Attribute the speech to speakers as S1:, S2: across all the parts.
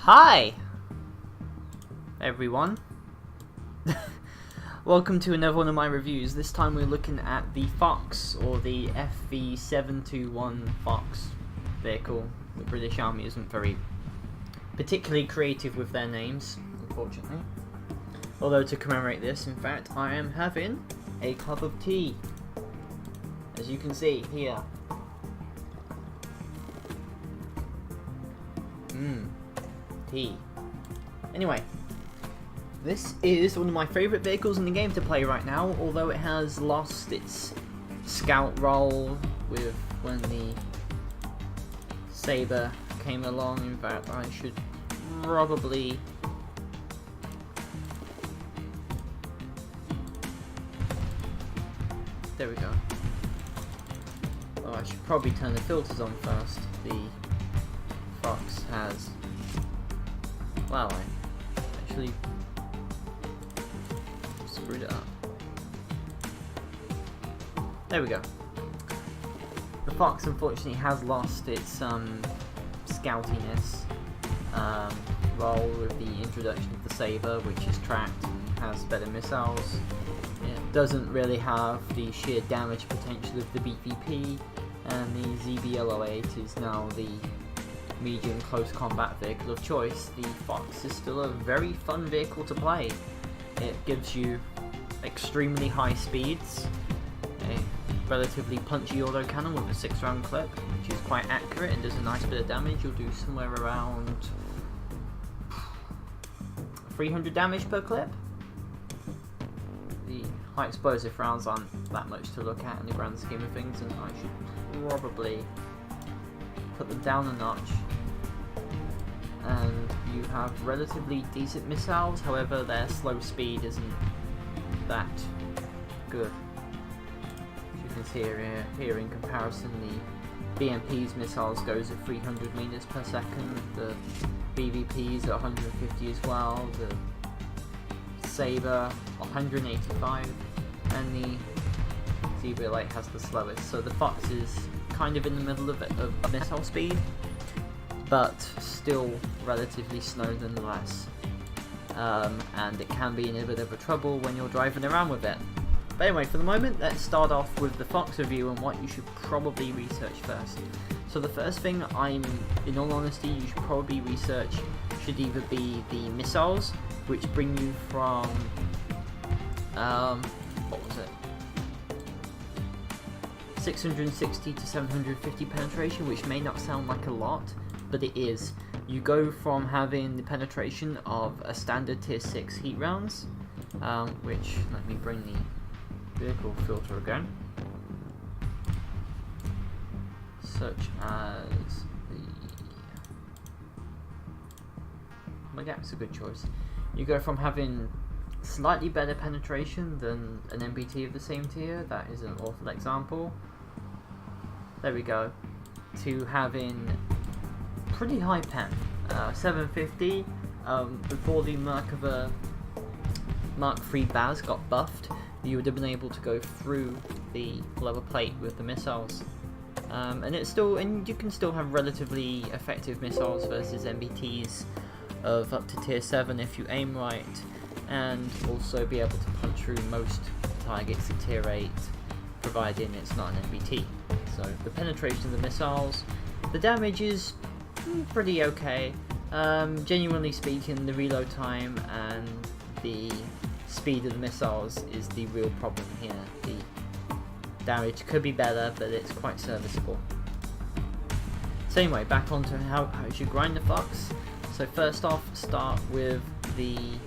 S1: Hi, everyone. Welcome to another one of my reviews. This time we're looking at the Fox, or the FV721 Fox vehicle. The British Army isn't very particularly creative with their names, unfortunately. Although to commemorate this, in fact, I am having a cup of tea. As you can see here. Tea. Anyway, this is one of my favourite vehicles in the game to play right now, although it has lost its scout role with when the Sabre came along. In fact, I should probably there we go. Oh, I should probably turn the filters on first. The Fox has, wow, I actually screwed it up. There we go. The Fox unfortunately has lost its scoutiness role with the introduction of the Sabre, which is tracked and has better missiles. It doesn't really have the sheer damage potential of the BVP, and the ZB008 is now the medium close combat vehicle of choice. The Fox is still a very fun vehicle to play. It gives you extremely high speeds, a relatively punchy autocannon with a 6-round clip, which is quite accurate and does a nice bit of damage. You'll do somewhere around 300 damage per clip. The high explosive rounds aren't that much to look at in the grand scheme of things, and I should probably put them down a notch. And you have relatively decent missiles, however their slow speed isn't that good. As you can see here in comparison, the BMP's missiles goes at 300 meters per second, the BVP's at 150 as well, the Sabre 185, and the ZB008 has the slowest. So the Fox is kind of in the middle of missile speed, but still relatively slow nonetheless. And it can be in a bit of a trouble when you're driving around with it. But anyway, for the moment, let's start off with the Fox review and what you should probably research first. So the first thing, in all honesty, you should probably research should either be the missiles, which bring you from, what was it? 660 to 750 penetration, which may not sound like a lot, but it is. You go from having the penetration of a standard tier 6 heat rounds, which, let me bring the vehicle filter again, such as the, my gap's a good choice. You go from having slightly better penetration than an MBT of the same tier, that is an awful example, there we go, to having pretty high pen, 750, before the Mark III Baz got buffed, you would have been able to go through the lower plate with the missiles. And you can still have relatively effective missiles versus MBTs of up to tier 7 if you aim right, and also be able to punch through most targets at tier 8, providing it's not an MBT. So the penetration of the missiles, the damage is pretty okay. Genuinely speaking, the reload time and the speed of the missiles is the real problem here. The damage could be better, but it's quite serviceable. So anyway, back onto how you should grind the Fox. So first off, start with the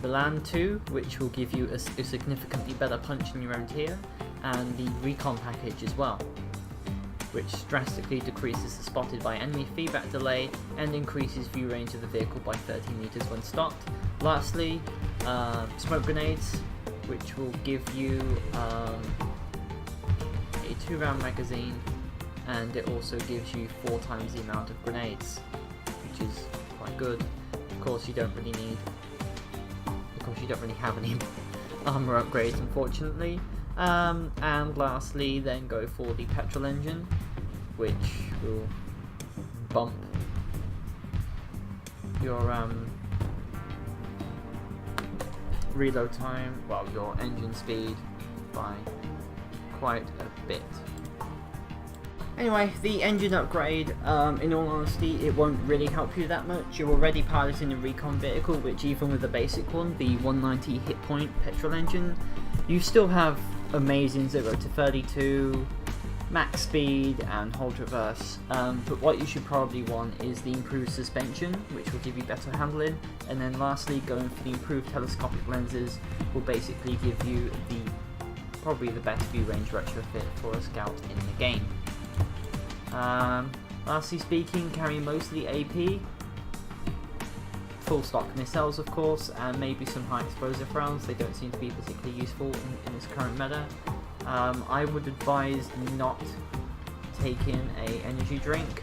S1: Land 2, which will give you a significantly better punch in your own tier, and the Recon package as well, which drastically decreases the spotted by enemy feedback delay and increases view range of the vehicle by 30 meters when stopped. Lastly, smoke grenades, which will give you a 2-round magazine, and it also gives you 4 times the amount of grenades, which is quite good. Of course, you don't really have any armor upgrades, unfortunately. And lastly, then go for the petrol engine, which will bump your reload time, well, your engine speed by quite a bit. Anyway, the engine upgrade, in all honesty, it won't really help you that much. You're already piloting a recon vehicle, which even with the basic one, the 190 hit point petrol engine, you still have amazing 0 to 32, max speed and hold reverse, but what you should probably want is the improved suspension, which will give you better handling, and then lastly going for the improved telescopic lenses will basically give you probably the best view range retrofit for a Scout in the game. Lastly speaking, carry most of the AP, full stock missiles of course, and maybe some high explosive rounds. They don't seem to be particularly useful in this current meta. I would advise not taking a energy drink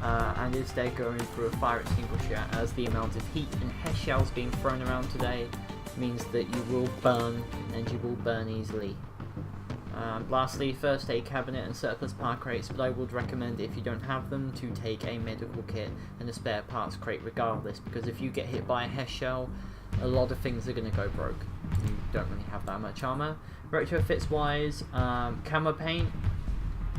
S1: and instead going for a fire extinguisher, as the amount of heat and HESH shells being thrown around today means that you will burn, and you will burn easily. Lastly, first aid cabinet and surplus part crates, but I would recommend, if you don't have them, to take a medical kit and a spare parts crate regardless, because if you get hit by a HESH shell, a lot of things are going to go broke. You don't really have that much armor. Retrofits wise, camo paint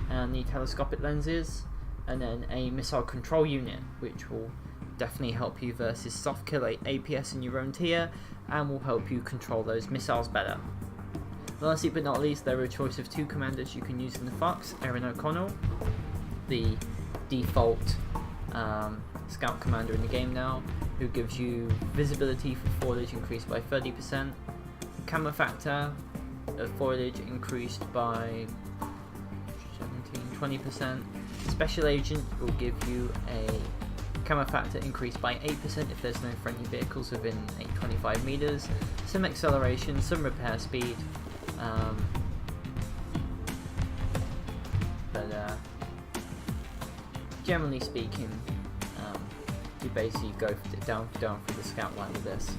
S1: and the telescopic lenses, and then a missile control unit, which will definitely help you versus soft kill APS in your own tier and will help you control those missiles better. Lastly but not least, there are a choice of 2 commanders you can use in the Fox. Erin O'Connell, the default Scout commander in the game now, who gives you visibility for foliage increased by 30%, camo factor of foliage increased by 20%, special agent will give you a camo factor increased by 8% if there's no friendly vehicles within 25 meters, some acceleration, some repair speed, but generally speaking, you basically go down for the Scout line with this.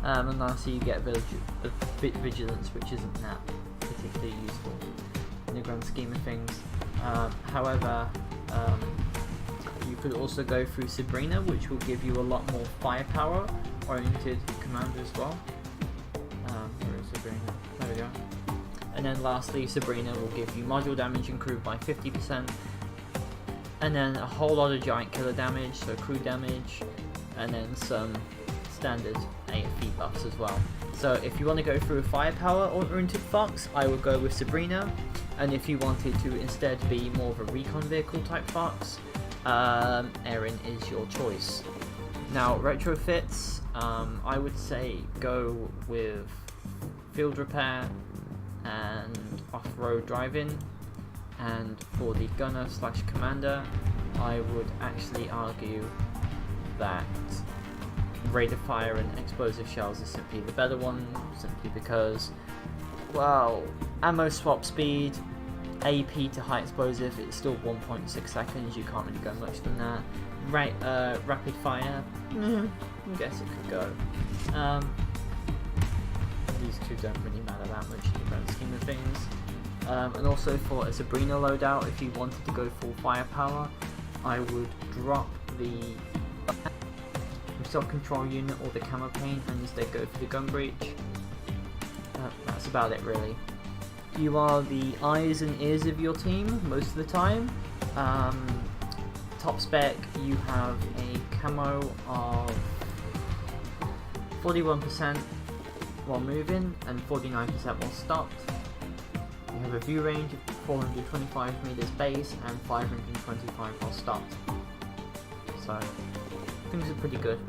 S1: And lastly, you get a bit vigilance, which isn't that particularly useful in the grand scheme of things. However, you could also go through Sabrina, which will give you a lot more firepower oriented commander as well. Where is Sabrina? There we go. And then lastly, Sabrina will give you module damage improved by 50%, and then a whole lot of giant killer damage, so crew damage, and then some standard AFV buffs as well. So if you want to go through a firepower oriented Fox, I would go with Sabrina, and if you wanted to instead be more of a recon vehicle type Fox, Erin is your choice. Now retrofits, I would say go with field repair and off-road driving, and for the gunner / commander, I would actually argue that rate of fire and explosive shells is simply the better one, simply because, well, ammo swap speed, AP to high explosive, it's still 1.6 seconds, you can't really go much than that. Rapid fire, I guess it could go. These two don't really matter that much in the grand scheme of things. And also for a Sabrina loadout, if you wanted to go full firepower, I would drop the self-control unit or the camo paint and instead go for the gun breach. That's about it really. You are the eyes and ears of your team most of the time. Top spec, you have a camo of 41% while moving and 49% while stopped. You have a view range of 425 meters base and 525 while stopped. So things are pretty good.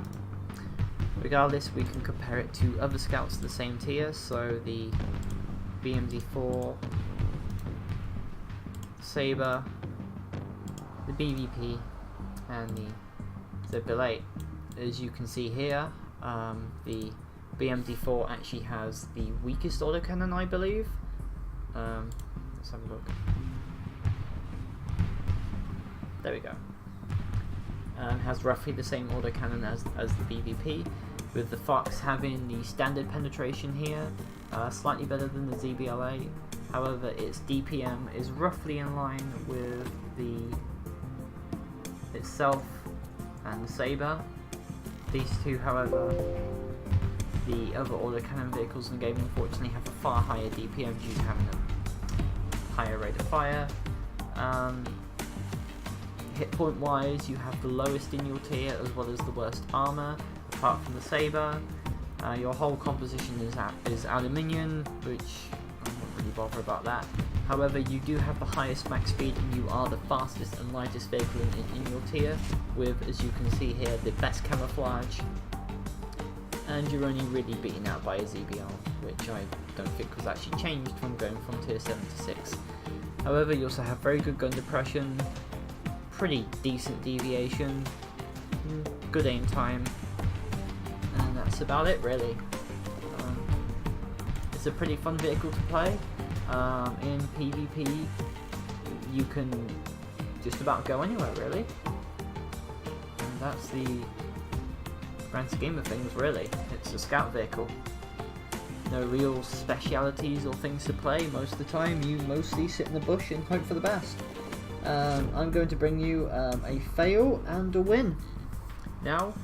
S1: Regardless, we can compare it to other Scouts of the same tier, so the BMD4, Sabre, the BVP, and the Bill 8. As you can see here, the BMD4 actually has the weakest autocannon, I believe. Let's have a look. There we go. Has roughly the same autocannon as the BVP, with the Fox having the standard penetration here, slightly better than the ZBLA. However, its DPM is roughly in line with the itself, and the Sabre. These two, however, the other autocannon vehicles in the game unfortunately have a far higher DPM due to having a higher rate of fire. Hit point wise, you have the lowest in your tier as well as the worst armor, apart from the Sabre. Your whole composition is aluminium, which I won't really bother about that. However, you do have the highest max speed and you are the fastest and lightest vehicle in your tier, with, as you can see here, the best camouflage. And you're only really beaten out by a ZBR, which I don't think was actually changed from going from tier 7 to 6. However, you also have very good gun depression, pretty decent deviation, good aim time, and that's about it really. It's a pretty fun vehicle to play. In PvP you can just about go anywhere really, and that's the grand scheme of things really. It's a scout vehicle. No real specialities or things to play. Most of the time you mostly sit in the bush and hope for the best. I'm going to bring you a fail and a win. Now,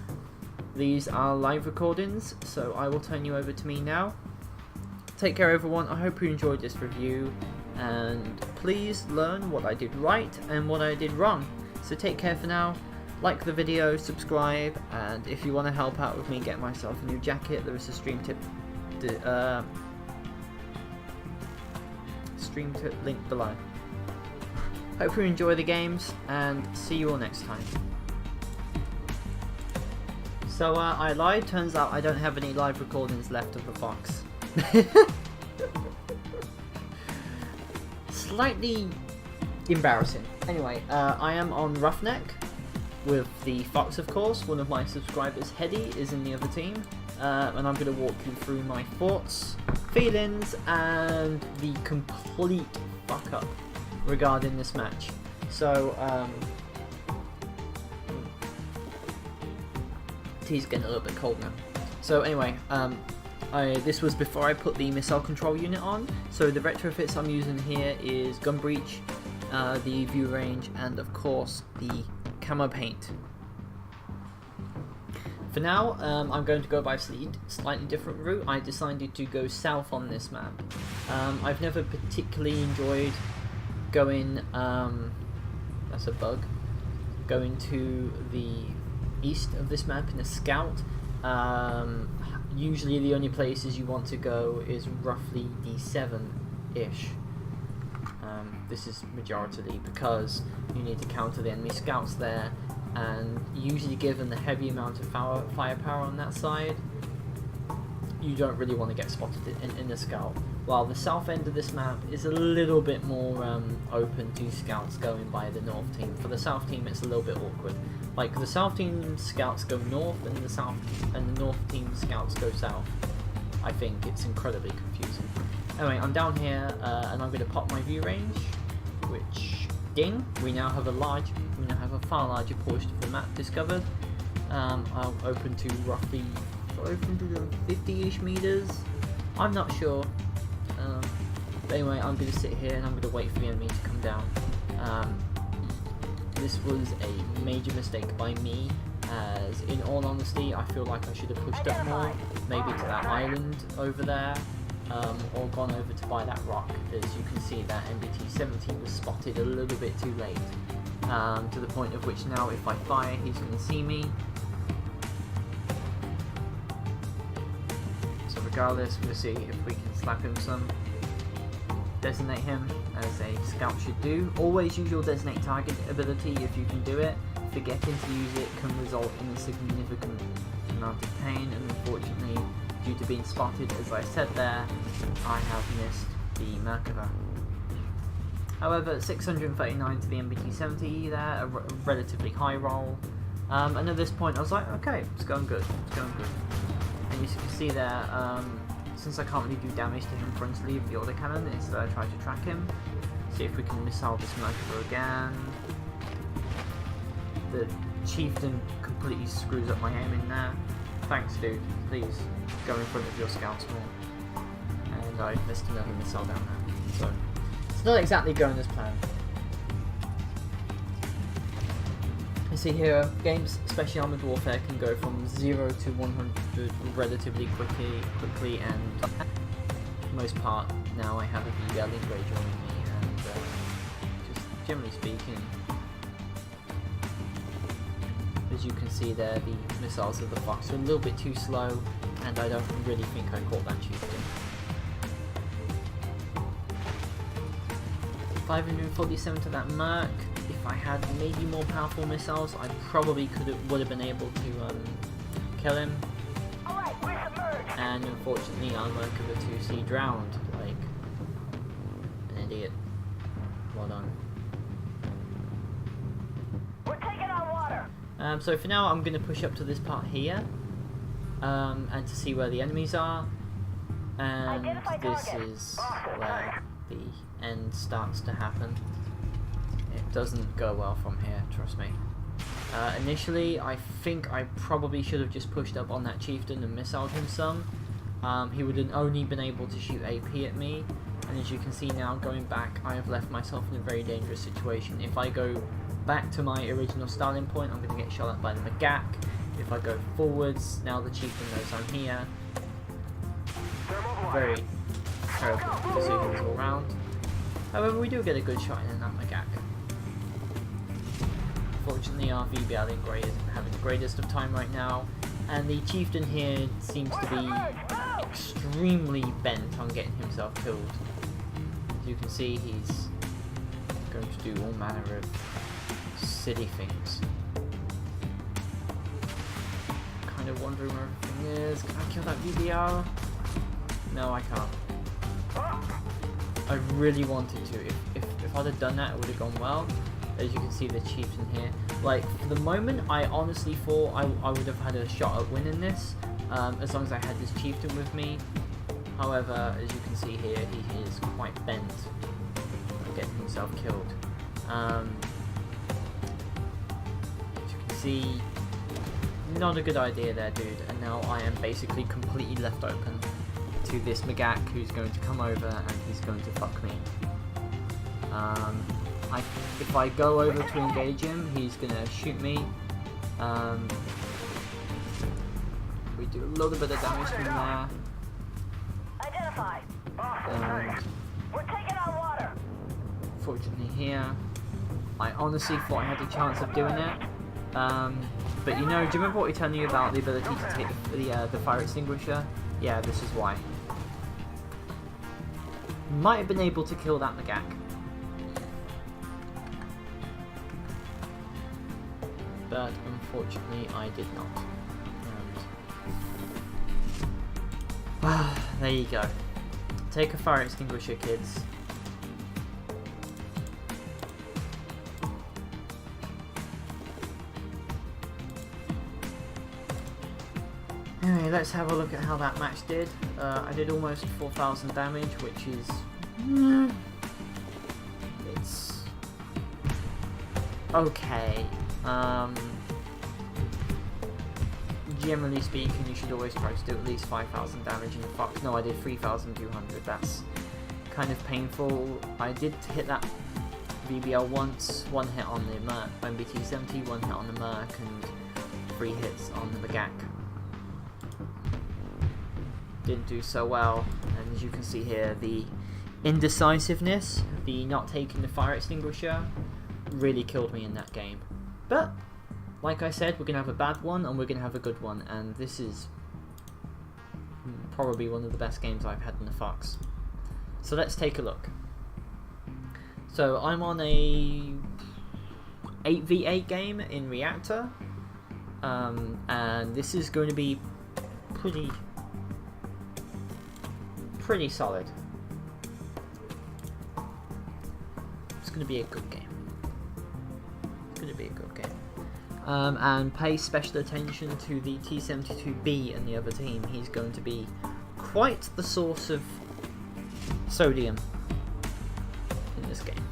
S1: these are live recordings, so I will turn you over to me now. Take care everyone, I hope you enjoyed this review, and please learn what I did right and what I did wrong. So take care for now, like the video, subscribe, and if you want to help out with me get myself a new jacket, there is a stream tip link below. Hope you enjoy the games, and see you all next time. So I lied, turns out I don't have any live recordings left of the Fox. Slightly embarrassing. Anyway, I am on Roughneck with the Fox, of course. One of my subscribers, Hedy, is in the other team, and I'm going to walk you through my thoughts, feelings, and the complete fuck up regarding this match. So, tea's getting a little bit cold now. So anyway, this was before I put the missile control unit on. So the retrofits I'm using here is gun breach, the view range, and of course the camo paint. For now, I'm going to go by a slightly different route. I decided to go south on this map. I've never particularly enjoyed going, that's a bug, going to the east of this map in a scout. Usually the only places you want to go is roughly D7-ish. This is majoritarily because you need to counter the enemy scouts there, and usually given the heavy amount of firepower on that side, you don't really want to get spotted in the scout. While the south end of this map is a little bit more open to scouts going by the north team. For the south team it's a little bit awkward. Like the south team scouts go north and the north team scouts go south. I think it's incredibly confusing. Anyway, I'm down here and I'm going to pop my view range, which, ding, we now have a far larger portion of the map discovered. I'll open to roughly 550-ish meters. I'm not sure. But anyway, I'm going to sit here and I'm going to wait for the enemy to come down. This was a major mistake by me, as in all honesty I feel like I should have pushed up more, maybe to that island over there, or gone over to by that rock. As you can see, that MBT-17 was spotted a little bit too late, to the point of which now if I fire he's going to see me. So regardless, we'll see if we can slap him some. Designate him as a scout should do. Always use your designate target ability if you can do it. Forgetting to use it can result in a significant amount of pain, and unfortunately, due to being spotted, as I said there, I have missed the Merkava. However, 639 to the MBT-70 there, a relatively high roll. And at this point I was like, okay, it's going good, it's going good. And as you can see there, since I can't really do damage to him frontally with the autocannon, instead I try to track him. See if we can missile this Merkava again. The chieftain completely screws up my aim in there. Thanks dude, please go in front of your scouts more. And I missed another missile down there. So it's not exactly going as planned. You see here, games, especially Armored Warfare, can go from 0 to 100 relatively quickly, and for the most part now I have a VBL engager on me, and just generally speaking, as you can see there, the missiles of the Fox are a little bit too slow, and I don't really think I caught that chieftain. 547 to that Merc. If I had maybe more powerful missiles, I probably would have been able to kill him. And unfortunately, our Merc of a 2C drowned, like an idiot. Well done.
S2: We're taking on water.
S1: So for now, I'm going to push up to this part here, and to see where the enemies are. And this is where the end starts to happen. It doesn't go well from here, trust me. Initially, I think I probably should have just pushed up on that chieftain and missiled him some. He would have only been able to shoot AP at me, and as you can see now, going back, I have left myself in a very dangerous situation. If I go back to my original starting point, I'm going to get shot at by the Magak. If I go forwards, now the chieftain knows I'm here. Very terrible decisions all round. However, we do get a good shot in that Magak. Fortunately, our VBL in Grey isn't having the greatest of time right now, and the chieftain here seems to be extremely bent on getting himself killed. As you can see, he's going to do all manner of silly things. Kind of wondering where everything is. Can I kill that VBL? No, I can't. I really wanted to. If I'd have done that, it would have gone well. As you can see, the chieftain here. Like, for the moment, I honestly thought I would have had a shot at winning this, as long as I had this chieftain with me. However, as you can see here, he is quite bent on getting himself killed. As you can see, not a good idea there, dude. And now I am basically completely left open to this Magak who's going to come over and he's going to fuck me. If I go over to engage him, he's gonna shoot me. We do a little bit of damage from there.
S2: Identify. We're taking on water.
S1: Fortunately here, I honestly thought I had a chance of doing it. But you know, do you remember what we told you about the ability to take the fire extinguisher? Yeah, this is why. Might have been able to kill that Magak. But unfortunately I did not. There you go. Take a fire extinguisher, kids. Anyway, let's have a look at how that match did. I did almost 4,000 damage, which is... it's... okay. Generally speaking, you should always try to do at least 5,000 damage in the Fox. No, I did 3,200. That's kind of painful. I did hit that VBL once, one hit on the Merc, MBT-70, one hit on the Merc, and 3 hits on the Magak. Didn't do so well, and as you can see here, the indecisiveness, the not taking the fire extinguisher, really killed me in that game. But, like I said, we're going to have a bad one and we're going to have a good one, and this is probably one of the best games I've had in the Fox. So let's take a look. So I'm on a 8v8 game in Reactor, and this is going to be pretty solid. It's going to be a good game. And pay special attention to the T-72B and the other team. He's going to be quite the source of sodium in this game.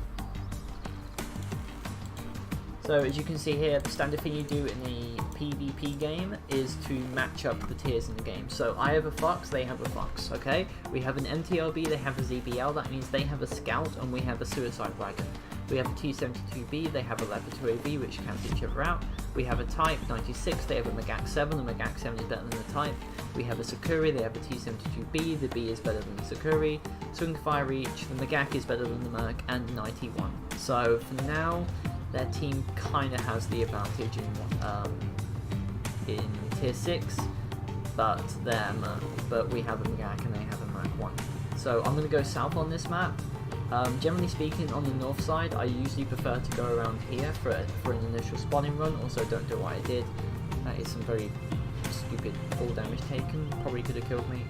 S1: So as you can see here, the standard thing you do in a PvP game is to match up the tiers in the game. So I have a Fox, they have a Fox, okay? We have an MTLB, they have a ZBL, that means they have a Scout and we have a Suicide Wagon. We have a T-72B, they have a Leopard 2AV which cancel each other out. We have a Type 96, they have a Magak 7, the Magak 7 is better than the Type. We have a Sakuri, they have a T-72B, the B is better than the Sakuri. Swing Fire Reach, the Magak is better than the Merc, and 91. So for now, their team kind of has the advantage in Tier 6, but we have a Magak and they have a Merc 1. So I'm going to go south on this map. Generally speaking, on the north side, I usually prefer to go around here for an initial spawning run. Also, don't do what I did. That is some very stupid full damage taken. Probably could have killed me.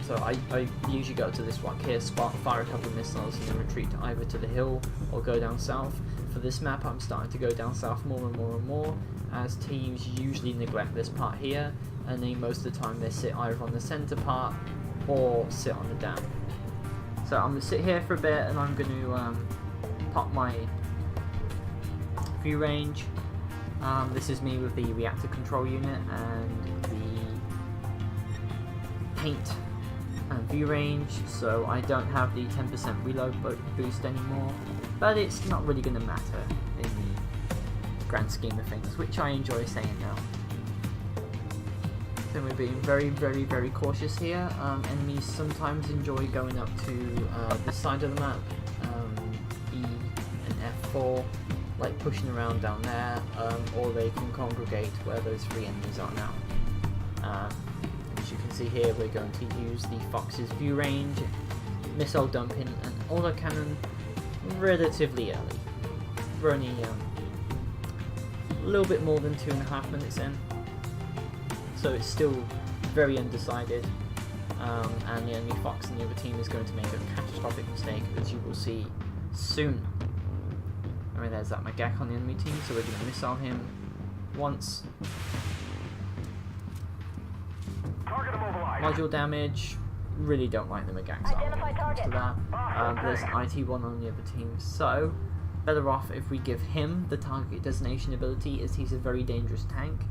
S1: So I usually go to this rock here, fire a couple of missiles, and then retreat to either to the hill or go down south. For this map, I'm starting to go down south more and more and more, as teams usually neglect this part here, and then most of the time they sit either on the center part or sit on the dam. So I'm going to sit here for a bit and I'm going to pop my view range. This is me with the reactor control unit and the paint and view range, so I don't have the 10% reload boost anymore, but it's not really going to matter in the grand scheme of things, which I enjoy saying now. Then we're being very, very, very cautious here. Enemies sometimes enjoy going up to this side of the map, E and F4, like pushing around down there, or they can congregate where those three enemies are now. As you can see here, we're going to use the Fox's view range, missile dumping, and autocannon relatively early. We're only a little bit more than 2.5 minutes in. So it's still very undecided, and the enemy Fox and the other team is going to make a catastrophic mistake, as you will see soon. I mean, there's that Magak on the enemy team, so we're going to missile him once. Module damage, really don't like the Magak's armor when it comes to that. There's an IT-1 on the other team, so better off if we give him the target designation ability, as he's a very dangerous tank.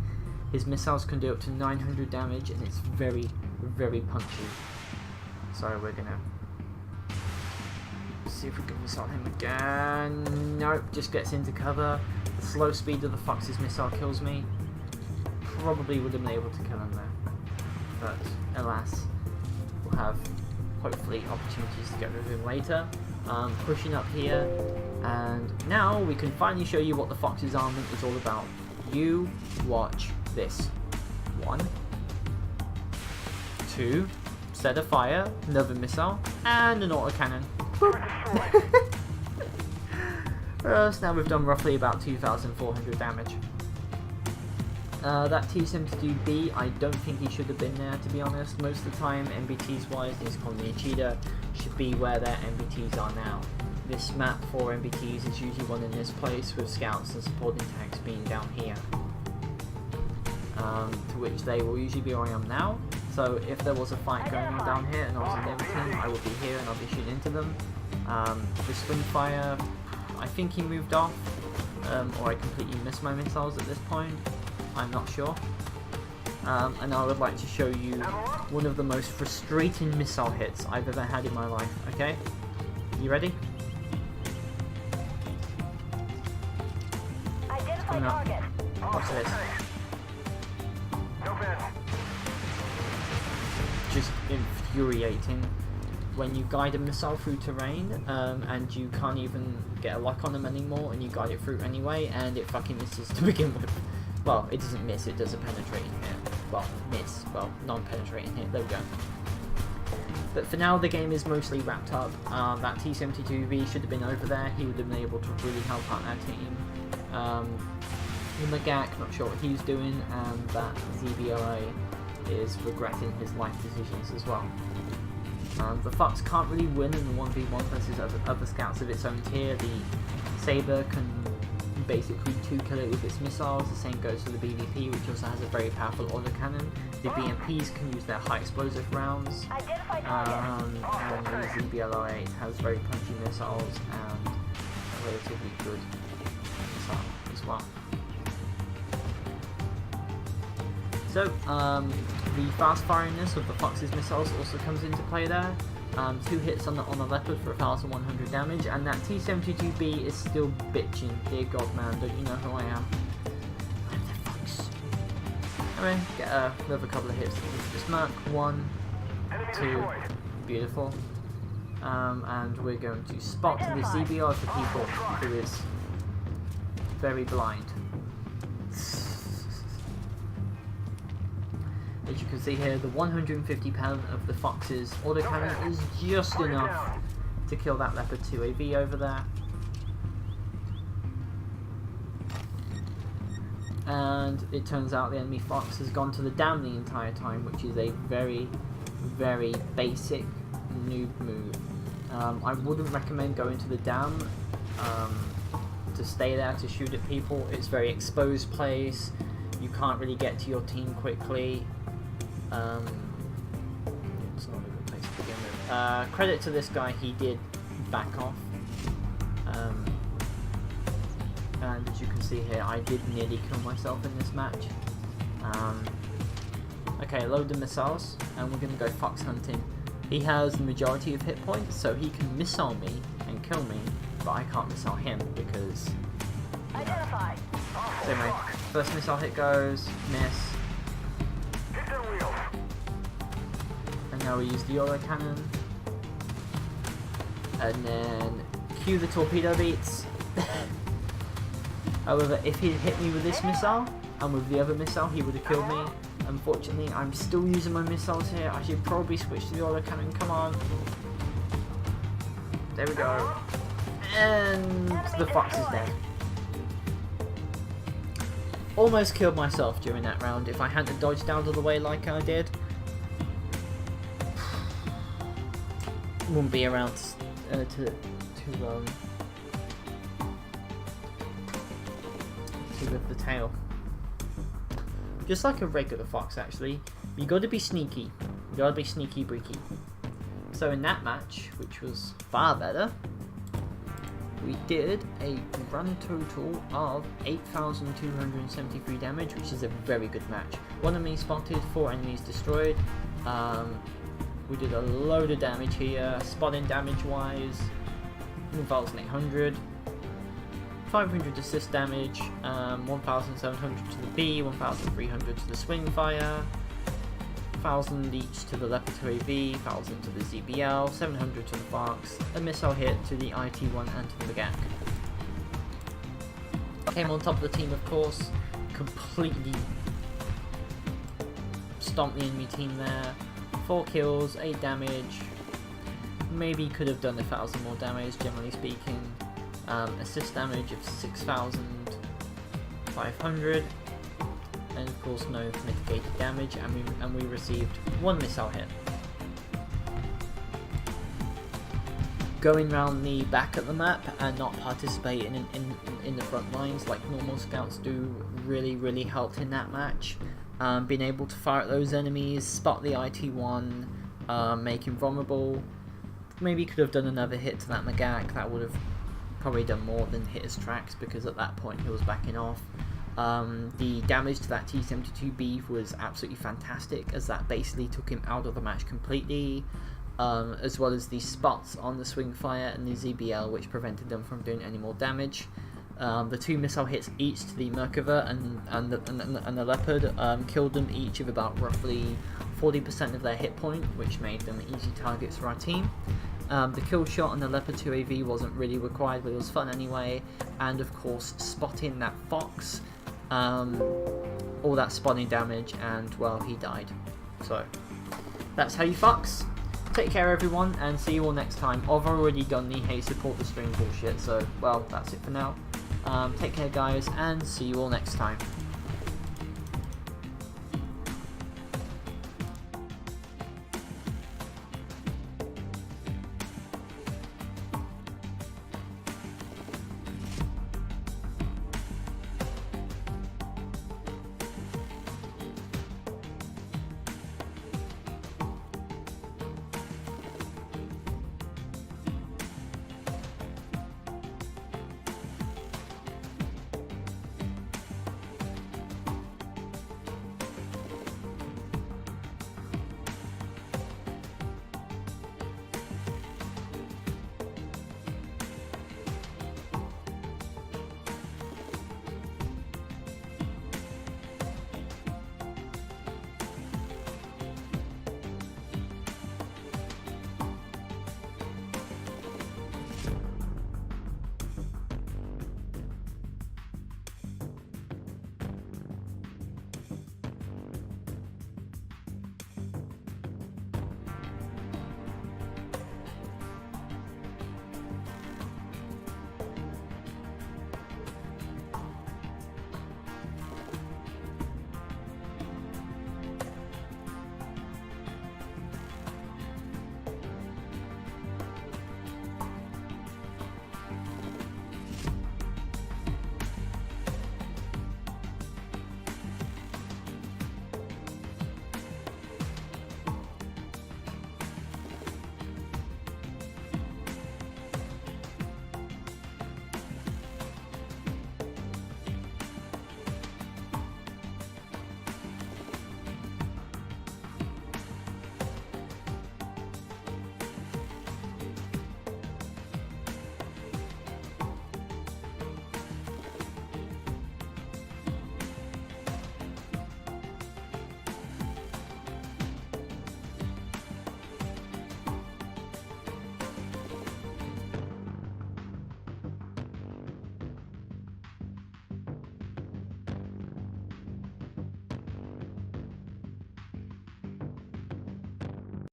S1: His missiles can do up to 900 damage, and it's very, very punchy. So we're gonna see if we can missile him again. Nope, just gets into cover. The slow speed of the Fox's missile kills me. Probably would have been able to kill him there, but alas, we'll have hopefully opportunities to get rid of him later. Pushing up here, and now we can finally show you what the Fox's armament is all about. You watch this. 1, 2, set a fire, another missile, and an autocannon. So now we've done roughly about 2,400 damage. That T-72B, I don't think he should have been there, to be honest. Most of the time, MBTs wise, these Colony Cheetah should be where their MBTs are now. This map for MBTs is usually one in this place, with scouts and supporting tanks being down here. To which they will usually be where I am now. So if there was a fight going on down here and I was in the other team, I would be here and I'll be shooting into them. The swing fire, I think he moved off, or I completely missed my missiles at this point. I'm not sure. And I would like to show you one of the most frustrating missile hits I've ever had in my life. Okay, you ready? Coming up. Watch this. Just infuriating when you guide a missile through terrain and you can't even get a lock on them anymore, and you guide it through anyway and it fucking misses to begin with. Well, it doesn't miss, it does a penetrating hit. Well, miss. Well, non-penetrating hit. There we go. But for now, the game is mostly wrapped up. That T-72B should have been over there. He would have been able to really help out that team. The Magak, not sure what he's doing, and that ZBLA is regretting his life decisions as well. The Fox can't really win in the 1v1 versus other scouts of its own tier. The Saber can basically 2-kill it with its missiles. The same goes for the BVP, which also has a very powerful autocannon. The BMPs can use their high explosive rounds, and the ZBLA has very punchy missiles and a relatively good missile as well. So, the fast firingness of the Fox's missiles also comes into play there. 2 hits on the leopard for 1,100 damage, and that T-72B is still bitching. Dear God, man, don't you know who I am? I'm the Fox. Anyway, get another couple of hits into this mark. 1, 2, beautiful. And we're going to spot the ZBR for people who is very blind. As you can see here, the 150 pound of the Fox's autocannon is just enough to kill that Leopard 2AV over there. And it turns out the enemy Fox has gone to the dam the entire time, which is a very, very basic noob move. I wouldn't recommend going to the dam to stay there to shoot at people. It's a very exposed place. You can't really get to your team quickly. It's not a good place to begin with. Credit to this guy, he did back off. And as you can see here, I did nearly kill myself in this match. Okay, load the missiles, and we're going to go Fox hunting. He has the majority of hit points, so he can missile me and kill me, but I can't missile him because...
S2: Identified.
S1: So anyway, first missile hit goes, miss. And now we use the autocannon. And then cue the torpedo beats. However, if he had hit me with this missile, and with the other missile, he would have killed me. Unfortunately, I'm still using my missiles here. I should probably switch to the autocannon. Come on. There we go. And the Fox is dead. Almost killed myself during that round. If I hadn't dodged out of the way like I did, wouldn't be around to lift the tail. Just like a regular Fox, actually, you got to be sneaky. You got to be sneaky breaky. So in that match, which was far better, we did a grand total of 8,273 damage, which is a very good match. 1 enemy spotted, 4 enemies destroyed. We did a load of damage here, spotting damage wise, 1,800. 500 assist damage, 1,700 to the B, 1,300 to the swing fire, 1,000 each to the Leopard 2AV, 1,000 to the ZBL, 700 to the Fox, a missile hit to the IT-1 and to the MAGAC. Came on top of the team, of course, completely stomped the enemy team there. 4 kills, 8 damage, maybe could have done 1,000 more damage, generally speaking. Assist damage of 6,500, and of course no mitigated damage, and we received 1 missile hit. Going round the back of the map and not participating in the front lines like normal scouts do really helped in that match. Being able to fire at those enemies, spot the IT-1, make him vulnerable. Maybe could have done another hit to that MAGAC. That would have probably done more than hit his tracks, because at that point he was backing off. The damage to that T-72B was absolutely fantastic, as that basically took him out of the match completely, as well as the spots on the swing fire and the ZBL, which prevented them from doing any more damage. The 2 missile hits each to the Merkava and the Leopard killed them each of about roughly 40% of their hit point, which made them easy targets for our team. The kill shot on the Leopard 2AV wasn't really required, but it was fun anyway. And of course, spotting that Fox, all that spotting damage, and well, he died. So that's how you Fox. Take care everyone, and see you all next time. I've already done the hey support the stream bullshit, so well, that's it for now. Take care guys, and see you all next time.